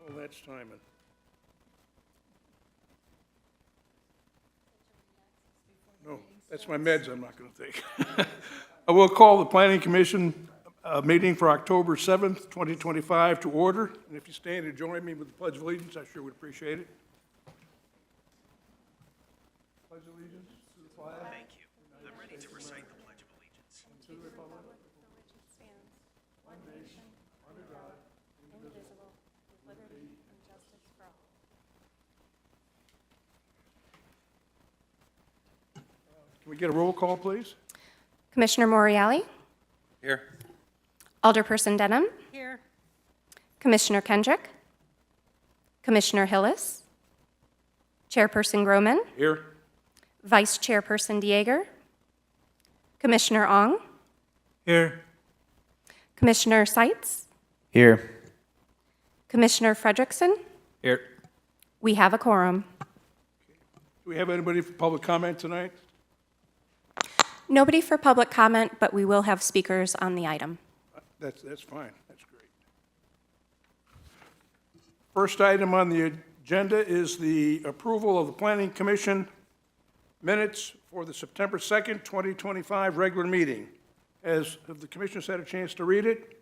Well, that's timing. No, that's my meds I'm not going to take. I will call the Planning Commission meeting for October 7th, 2025 to order. And if you stand and join me with the Pledge of Allegiance, I sure would appreciate it. Pledge of Allegiance to the flag. Thank you. I'm ready to recite the Pledge of Allegiance. To the republic. One nation, under God, indivisible, with liberty and justice for all. Can we get a roll call, please? Commissioner Moriali? Here. Alderperson Denham? Here. Commissioner Kendrick? Commissioner Hillis? Chairperson Groman? Here. Vice Chairperson Dieger? Commissioner Ong? Here. Commissioner Seitz? Here. Commissioner Frederickson? Here. We have a quorum. Do we have anybody for public comment tonight? Nobody for public comment, but we will have speakers on the item. That's fine. That's great. First item on the agenda is the approval of the Planning Commission minutes for the September 2nd, 2025 regular meeting. Have the commissioners had a chance to read it?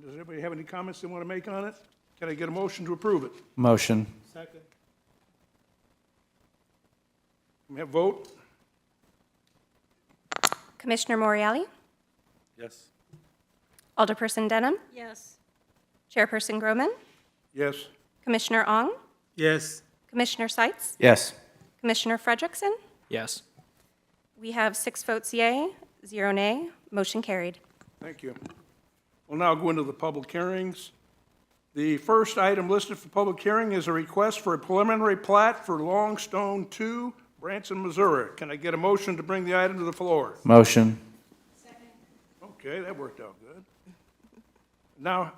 Does anybody have any comments they want to make on it? Can I get a motion to approve it? Motion. Second. Can we have vote? Commissioner Moriali? Yes. Alderperson Denham? Yes. Chairperson Groman? Yes. Commissioner Ong? Yes. Commissioner Seitz? Yes. Commissioner Frederickson? Yes. We have 6 votes yea, 0 nay. Motion carried. Thank you. We'll now go into the public hearings. The first item listed for public hearing is a request for a preliminary plat for Longstone 2, Branson, Missouri. Can I get a motion to bring the item to the floor? Motion. Okay, that worked out good. Now,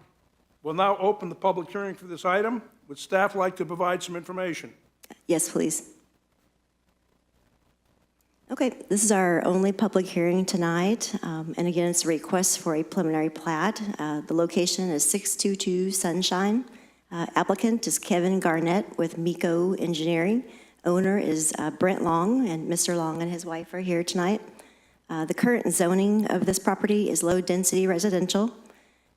we'll now open the public hearing for this item. Would staff like to provide some information? Yes, please. Okay, this is our only public hearing tonight, and again, it's a request for a preliminary plat. The location is 622 Sunshine. Applicant is Kevin Garnett with Miko Engineering. Owner is Brent Long, and Mr. Long and his wife are here tonight. The current zoning of this property is low-density residential.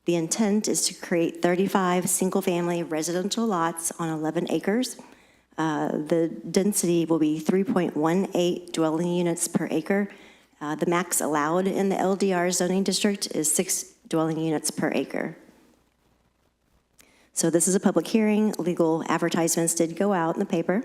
The intent is to create 35 single-family residential lots on 11 acres. The density will be 3.18 dwelling units per acre. The max allowed in the LDR zoning district is 6 dwelling units per acre. So this is a public hearing. Legal advertisements did go out in the paper.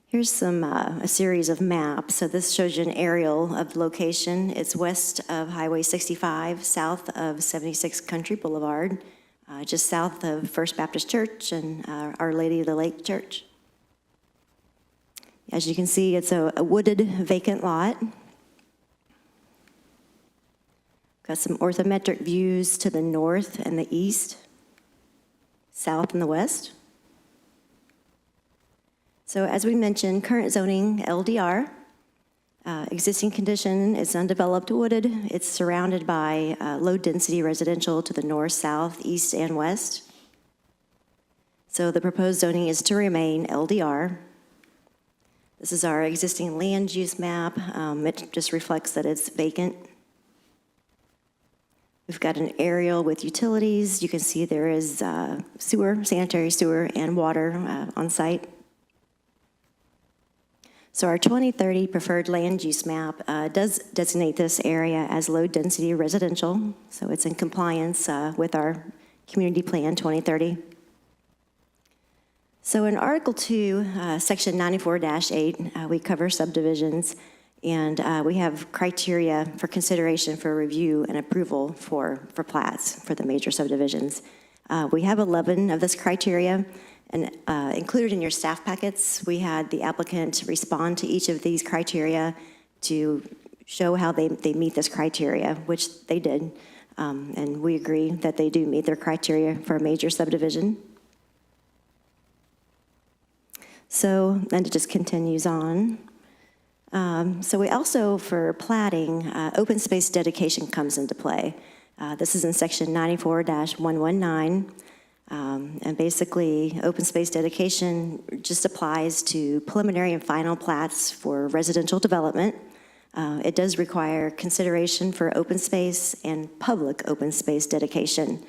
Here's a series of maps. So this shows you an aerial of location. It's west of Highway 65, south of 76 Country Boulevard, just south of First Baptist Church and Our Lady of the Lake Church. As you can see, it's a wooded vacant lot. Got some orthometric views to the north and the east, south and the west. So as we mentioned, current zoning, LDR. Existing condition is undeveloped wooded. It's surrounded by low-density residential to the north, south, east, and west. So the proposed zoning is to remain LDR. This is our existing land use map. It just reflects that it's vacant. We've got an aerial with utilities. You can see there is sewer, sanitary sewer, and water on site. So our 2030 preferred land use map does designate this area as low-density residential, so it's in compliance with our community plan 2030. So in Article 2, Section 94-8, we cover subdivisions, and we have criteria for consideration for review and approval for plats for the major subdivisions. We have 11 of this criteria. And included in your staff packets, we had the applicant respond to each of these criteria to show how they meet this criteria, which they did. And we agree that they do meet their criteria for a major subdivision. So then it just continues on. So we also, for platting, open space dedication comes into play. This is in section 94-119. And basically, open space dedication just applies to preliminary and final plats for residential development. It does require consideration for open space and public open space dedication.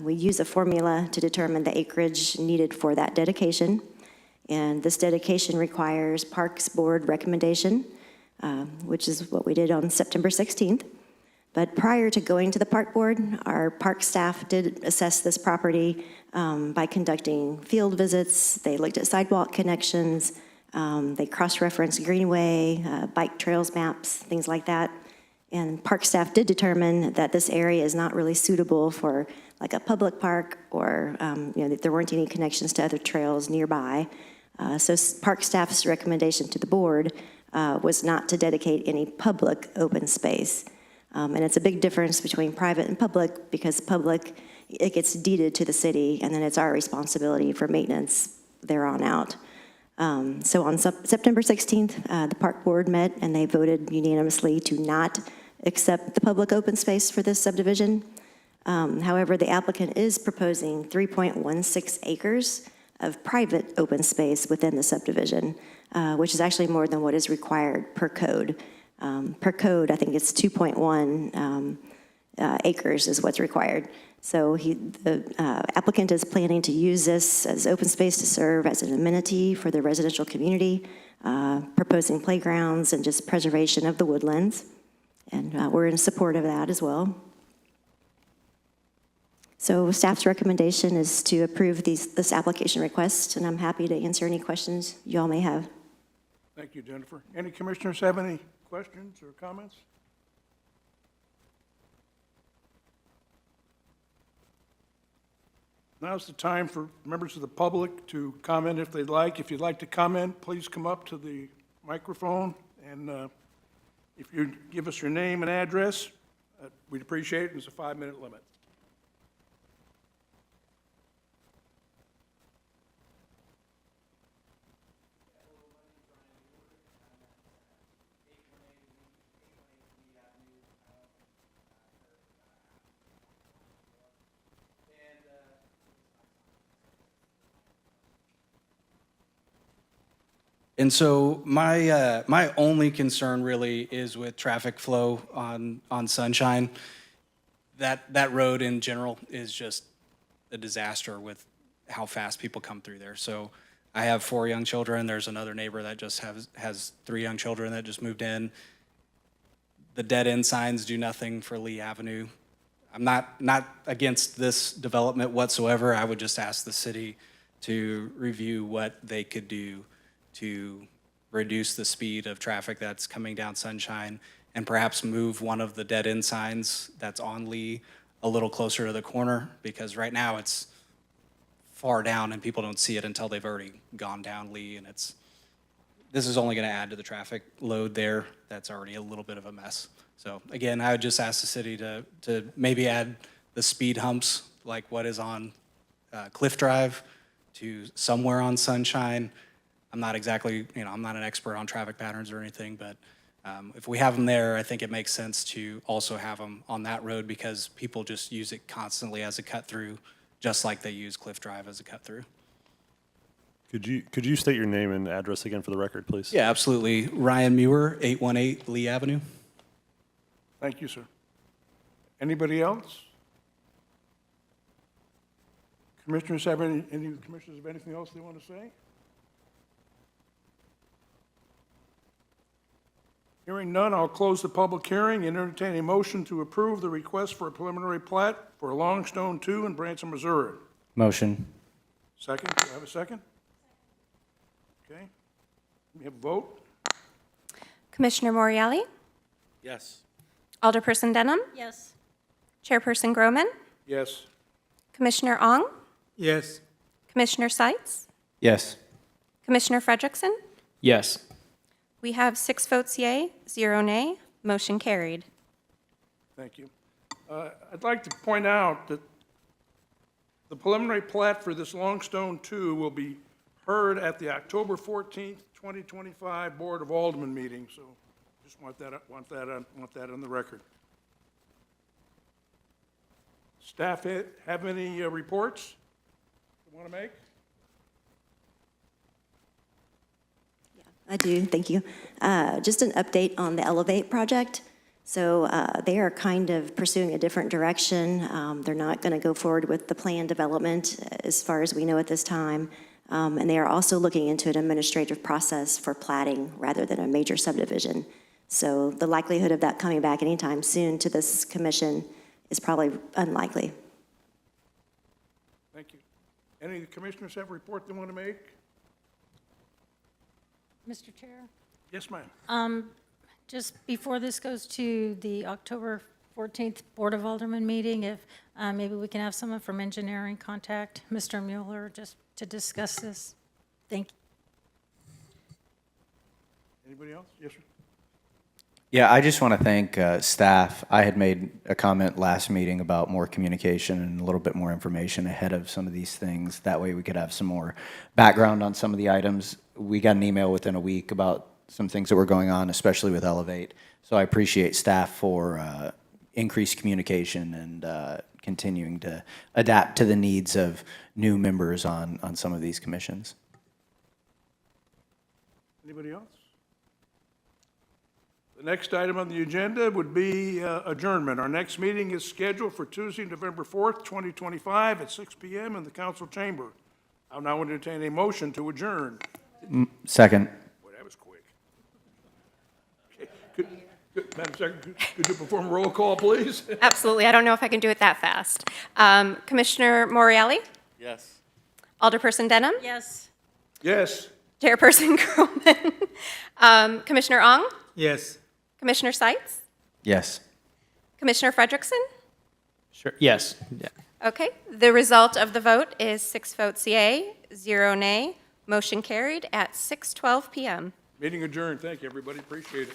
We use a formula to determine the acreage needed for that dedication, and this dedication requires Parks Board recommendation, which is what we did on September 16th. But prior to going to the Park Board, our park staff did assess this property by conducting field visits. They looked at sidewalk connections, they cross-referenced greenway, bike trails maps, things like that. And park staff did determine that this area is not really suitable for like a public park, or that there weren't any connections to other trails nearby. So park staff's recommendation to the board was not to dedicate any public open space. And it's a big difference between private and public, because public, it gets deeded to the city, and then it's our responsibility for maintenance there on out. So on September 16th, the Park Board met, and they voted unanimously to not accept the public open space for this subdivision. However, the applicant is proposing 3.16 acres of private open space within the subdivision, which is actually more than what is required per code. Per code, I think it's 2.1 acres is what's required. So the applicant is planning to use this as open space to serve as an amenity for the residential community, proposing playgrounds and just preservation of the woodlands. And we're in support of that as well. So staff's recommendation is to approve this application request, and I'm happy to answer any questions you all may have. Thank you, Jennifer. Any commissioners have any questions or comments? Now's the time for members of the public to comment if they'd like. If you'd like to comment, please come up to the microphone, and if you give us your name and address, we'd appreciate it. There's a 5-minute limit. And so my only concern really is with traffic flow on Sunshine. That road in general is just a disaster with how fast people come through there. So I have 4 young children. There's another neighbor that just has 3 young children that just moved in. The dead end signs do nothing for Lee Avenue. I'm not against this development whatsoever. I would just ask the city to review what they could do to reduce the speed of traffic that's coming down Sunshine, and perhaps move one of the dead end signs that's on Lee a little closer to the corner, because right now it's far down and people don't see it until they've already gone down Lee, and this is only going to add to the traffic load there that's already a little bit of a mess. So again, I would just ask the city to maybe add the speed humps like what is on Cliff Drive to somewhere on Sunshine. I'm not exactly, I'm not an expert on traffic patterns or anything, but if we have them there, I think it makes sense to also have them on that road, because people just use it constantly as a cut through, just like they use Cliff Drive as a cut through. Could you state your name and address again for the record, please? Yeah, absolutely. Ryan Muir, 818 Lee Avenue. Thank you, sir. Anybody else? Commissioners have any of the commissioners have anything else they want to say? Hearing none, I'll close the public hearing and entertain a motion to approve the request for a preliminary plat for Longstone 2 in Branson, Missouri. Motion. Second, do I have a second? Okay. We have a vote? Commissioner Moriali? Yes. Alderperson Denham? Yes. Chairperson Groman? Yes. Commissioner Ong? Yes. Commissioner Seitz? Yes. Commissioner Frederickson? Yes. We have 6 votes yea, 0 nay. Motion carried. Thank you. I'd like to point out that the preliminary plat for this Longstone 2 will be heard at the October 14th, 2025 Board of Aldermen meeting, so just want that on the record. Staff have any reports? want to make? I do, thank you. Just an update on the Elevate project. So they are kind of pursuing a different direction. They're not going to go forward with the plan development as far as we know at this time. And they are also looking into an administrative process for platting rather than a major subdivision. So the likelihood of that coming back anytime soon to this commission is probably unlikely. Thank you. Any of the commissioners have a report they want to make? Mr. Chair? Yes, ma'am. Just before this goes to the October 14th Board of Aldermen meeting, if maybe we can have someone from engineering contact Mr. Mueller just to discuss this. Thank you. Anybody else? Yes, sir. Yeah, I just want to thank staff. I had made a comment last meeting about more communication and a little bit more information ahead of some of these things. That way we could have some more background on some of the items. We got an email within a week about some things that were going on, especially with Elevate. So I appreciate staff for increased communication and continuing to adapt to the needs of new members on some of these commissions. Anybody else? The next item on the agenda would be adjournment. Our next meeting is scheduled for Tuesday, November 4th, 2025 at 6 p.m. in the council chamber. I'll now entertain a motion to adjourn. Second. Boy, that was quick. Okay. Madam Secretary, could you perform a roll call, please? Absolutely. I don't know if I can do it that fast. Commissioner Morreale? Yes. Alderperson Denham? Yes. Yes. Chairperson Groman? Commissioner Ong? Yes. Commissioner Seitz? Yes. Commissioner Frederickson? Sure. Yes. Yeah. Okay. The result of the vote is 6 votes yea, 0 nay. Motion carried at 6:12 p.m. Meeting adjourned. Thank you, everybody. Appreciate it.